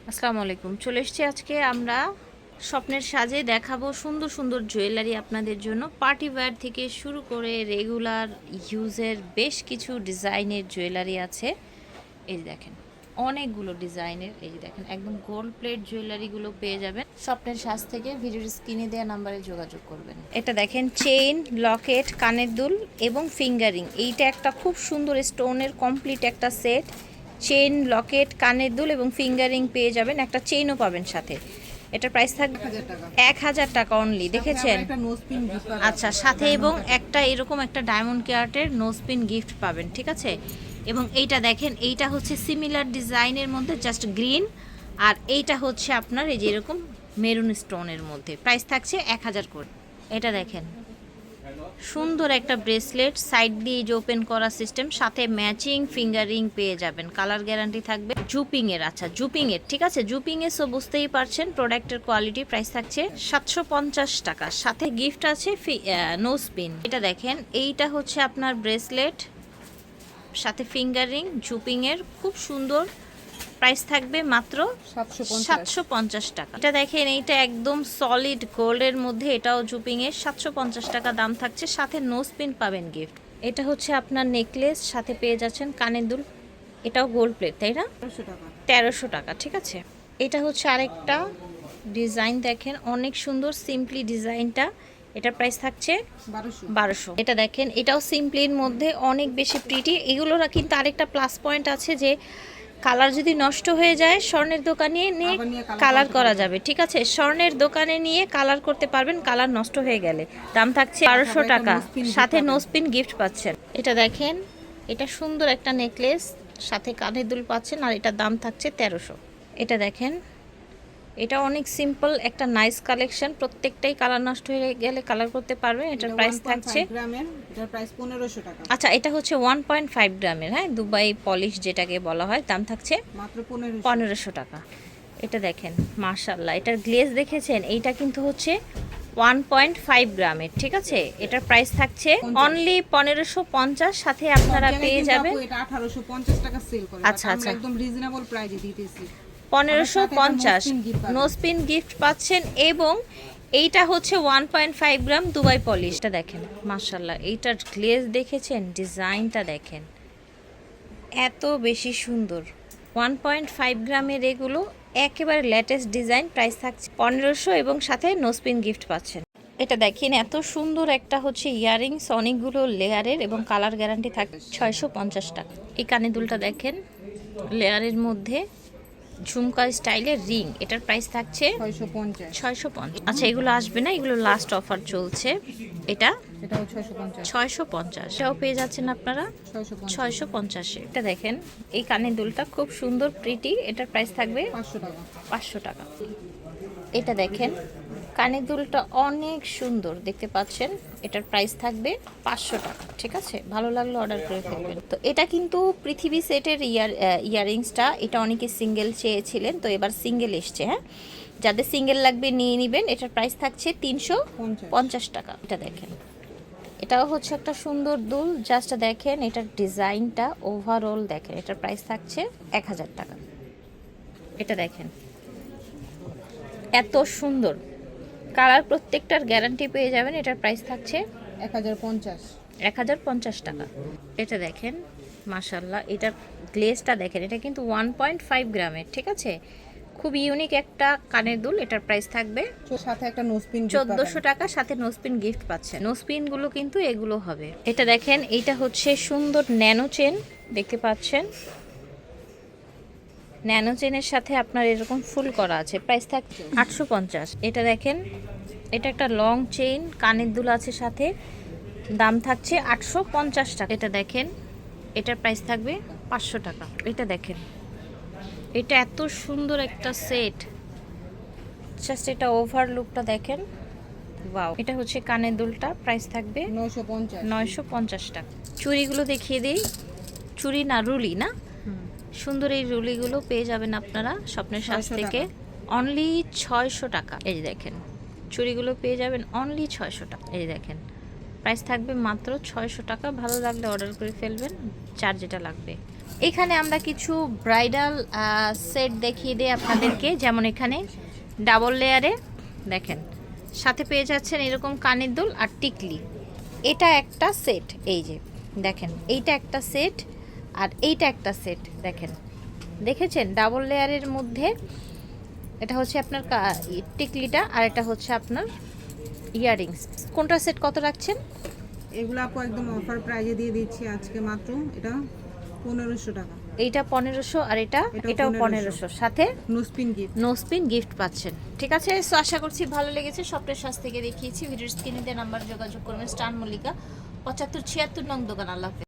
আসসালামু আলাইকুম। চলে এসেছি আজকে আমরা স্বপ্নের সাজে দেখাবো সুন্দর সুন্দর জুয়েলারি আপনাদের জন্য। পার্টি ওয়্যার থেকে শুরু করে রেগুলার ইউজের বেশ কিছু ডিজাইনের জুয়েলারি আছে। এই যে দেখেন অনেকগুলো ডিজাইনের, এই যে দেখেন একদম গোল্ড প্লেট জুয়েলারিগুলো পেয়ে যাবেন স্বপ্নের সাজ থেকে। ভিডিওর স্ক্রিনে দেওয়া নাম্বারে যোগাযোগ করবেন। এটা দেখেন চেইন, লকেট, কানের দুল এবং ফিঙ্গারিং। এইটা একটা খুব সুন্দর স্টোনের কমপ্লিট একটা সেট। চেইন, লকেট, কানের দুল এবং ফিঙ্গারিং পেয়ে যাবেন, একটা চেইনও পাবেন সাথে। এটার প্রাইস থাকবে 1000 টাকা অনলি। দেখেছেন? আচ্ছা, সাথে এবং একটা এরকম একটা ডায়মন্ড কেয়ার্টের নোজপিন গিফট পাবেন, ঠিক আছে? এবং এইটা দেখেন, এইটা হচ্ছে সিমিলার ডিজাইনের মধ্যে জাস্ট গ্রিন, আর এইটা হচ্ছে আপনার এই যে এরকম মেরুন স্টোনের মধ্যে। প্রাইস থাকছে 1000 করে। এটা দেখেন সুন্দর একটা ব্রেসলেট, সাইড দিয়ে যে ওপেন করা সিস্টেম, সাথে ম্যাচিং ফিঙ্গারিং পেয়ে যাবেন, কালার গ্যারান্টি থাকবে। জুপিং এর, আচ্ছা জুপিং এর, ঠিক আছে, জুপিং এর সো বুঝতেই পারছেন প্রোডাক্টের কোয়ালিটি। প্রাইস থাকছে 750 টাকা, সাথে গিফট আছে নোজ পিন। এটা দেখেন, এইটা হচ্ছে আপনার ব্রেসলেট, সাথে ফিঙ্গারিং, জুপিং এর, খুব সুন্দর। প্রাইস থাকবে মাত্র 750 টাকা। এটা দেখেন, এইটা একদম সলিড গোল্ডের মধ্যে, এটাও জুপিং এর, 750 টাকা দাম থাকছে, সাথে নোজ পিন পাবেন গিফট। এটা হচ্ছে আপনার নেকলেস, সাথে পেয়ে যাচ্ছেন কানের দুল, এটাও গোল্ড প্লেট, তাই না? 1300 টাকা, ঠিক আছে। এটা হচ্ছে আরেকটা ডিজাইন, দেখেন অনেক সুন্দর সিম্পলি ডিজাইনটা। এটার প্রাইস থাকছে 1200। এটা দেখেন, এটাও সিম্পলির মধ্যে অনেক বেশি প্রিটি। এগুলোর কিন্তু আরেকটা প্লাস পয়েন্ট আছে যে কালার যদি নষ্ট হয়ে যায় স্বর্ণের দোকানে নিয়ে কালার করা যাবে, ঠিক আছে? স্বর্ণের দোকানে নিয়ে কালার করতে পারবেন কালার নষ্ট হয়ে গেলে। দাম থাকছে 1200 টাকা, সাথে নোজপিন গিফট পাচ্ছেন। এটা দেখেন, এটা সুন্দর একটা নেকলেস, সাথে কানের দুল পাচ্ছেন, আর এটার দাম থাকছে 1300। এটা দেখেন, এটা অনেক সিম্পল একটা নাইস কালেকশন, প্রত্যেকটাই কালার নষ্ট হয়ে গেলে কালার করতে পারবেন। এটার প্রাইস থাকছে, এটার প্রাইস 1500 টাকা। আচ্ছা এটা হচ্ছে 1.5 গ্রামের, হ্যাঁ, দুবাই পলিশ যেটাকে বলা হয়। দাম থাকছে মাত্র 1500 টাকা। এটা দেখেন মাশাআল্লাহ, এটার গ্লেজ দেখেছেন? এইটা কিন্তু হচ্ছে 1.5 গ্রামের, ঠিক আছে। এটার প্রাইস থাকছে অনলি 1550, সাথে আপনারা পেয়ে যাবেন। এটা 1850 টাকা সেল করে, আচ্ছা আচ্ছা, একদম রিজনেবল প্রাইসে দিতেছি। 1550 নোজপিন গিফট পাচ্ছেন, এবং এইটা হচ্ছে 1.5 গ্রাম দুবাই পলিশটা। দেখেন মাশাআল্লাহ, এইটার গ্লেজ দেখেছেন? ডিজাইনটা দেখেন এত বেশি সুন্দর। 1.5 গ্রামের এগুলো একেবারে লেটেস্ট ডিজাইন। প্রাইস থাকছে 1500 এবং সাথে নোজপিন গিফট পাচ্ছেন। এটা দেখেন এত সুন্দর একটা হচ্ছে ইয়াররিংস, অনেকগুলো লেয়ারের, এবং কালার গ্যারান্টি থাকে 650 টাকা। এই কানের দুলটা দেখেন লেয়ারের মধ্যে ঝুমকা স্টাইলের রিং, এটার প্রাইস থাকছে 650। আচ্ছা এগুলো আসবে না, এগুলো লাস্ট অফার চলছে। এটাও 650, এটাও পেয়ে যাচ্ছেন আপনারা 650-এ। এটা দেখেন, এই কানের দুলটা খুব সুন্দর প্রিটি, এটার প্রাইস থাকবে 500 টাকা। এটা দেখেন, কানের দুলটা অনেক সুন্দর দেখতে পাচ্ছেন, এটার প্রাইস থাকবে 500 টাকা, ঠিক আছে। ভালো লাগলে অর্ডার করে ফেলবেন। তো এটা কিন্তু পৃথিবী সেটের ইয়াররিংসটা, এটা অনেকে সিঙ্গেল চেয়েছিলেন, তো এবার সিঙ্গেল এসছে, হ্যাঁ, যাদের সিঙ্গেল লাগবে নিয়ে নেবেন। এটার প্রাইস থাকছে 350 টাকা। এটা দেখেন, এটাও হচ্ছে একটা সুন্দর দুল, জাস্ট দেখেন এটার ডিজাইনটা ওভারঅল দেখেন। এটার প্রাইস থাকছে 1000 টাকা। এটা দেখেন এত সুন্দর কালার, প্রত্যেকটার গ্যারান্টি পেয়ে যাবেন। এটার প্রাইস থাকছে 1050 টাকা। এটা দেখেন মাশাআল্লাহ, এটার গ্লেজটা দেখেন, এটা কিন্তু 1.5 গ্রামের, ঠিক আছে। খুব ইউনিক একটা কানের দুল। এটার প্রাইস থাকবে সাথে একটা নোজপিন 1400 টাকা, সাথে নোজপিন গিফট পাচ্ছেন। নোজপিনগুলো কিন্তু এগুলো হবে। এটা দেখেন, এইটা হচ্ছে সুন্দর ন্যানো চেন, দেখতে পাচ্ছেন ন্যানো চেনের সাথে আপনার এরকম ফুল করা আছে। প্রাইস থাকছে 850। এটা দেখেন, এটা একটা লং চেইন, কানের দুল আছে সাথে, দাম থাকছে 850 টাকা। এটা দেখেন, এটার প্রাইস থাকবে 500 টাকা। এটা দেখেন, এটা এত সুন্দর একটা সেট, জাস্ট এটা ওভারলুকটা দেখেন, ওয়াও। এটা হচ্ছে কানের দুলটা, প্রাইস থাকবে 950 টাকা। চুড়িগুলো দেখিয়ে দিই, চুড়ি না রুলি না, সুন্দর এই রুলিগুলো পেয়ে যাবেন আপনারা স্বপ্নের সাজ থেকে অনলি 600 টাকা। এই যে দেখেন, চুড়িগুলো পেয়ে যাবেন অনলি 600 টাকা। এই যে দেখেন, প্রাইস থাকবে মাত্র 600 টাকা। ভালো লাগলে অর্ডার করে ফেলবেন, চার যেটা লাগবে। এখানে আমরা কিছু ব্রাইডাল সেট দেখিয়ে দিই আপনাদেরকে, যেমন এখানে ডাবল লেয়ারে দেখেন, সাথে পেয়ে যাচ্ছেন এরকম কানের দুল আর টিকলি। এটা একটা সেট, এই যে দেখেন এইটা একটা সেট আর এইটা একটা সেট দেখেন, দেখেছেন ডাবল লেয়ারের মধ্যে। এটা হচ্ছে আপনার টিকলিটা আর এটা হচ্ছে আপনার ইয়াররিংস। কোনটা সেট কত রাখছেন? এগুলো আপু একদম অফার প্রাইজে দিয়ে দিচ্ছি আজকে মাত্র, এটা 1500 টাকা। এইটা 1500 আর এটাও 1500 1500, সাথে no spin gift. No spin gift পাচ্ছেন। ঠিক আছে, সো আশা করছি ভালো লেগেছে। স্বপ্নের সাজ থেকে দেখিয়েছি, ভিডিওর স্ক্রিনে নাম্বার যোগাযোগ করবেন। স্টান মল্লিকা 7576 নং দোকান। আল্লাহ হাফেজ।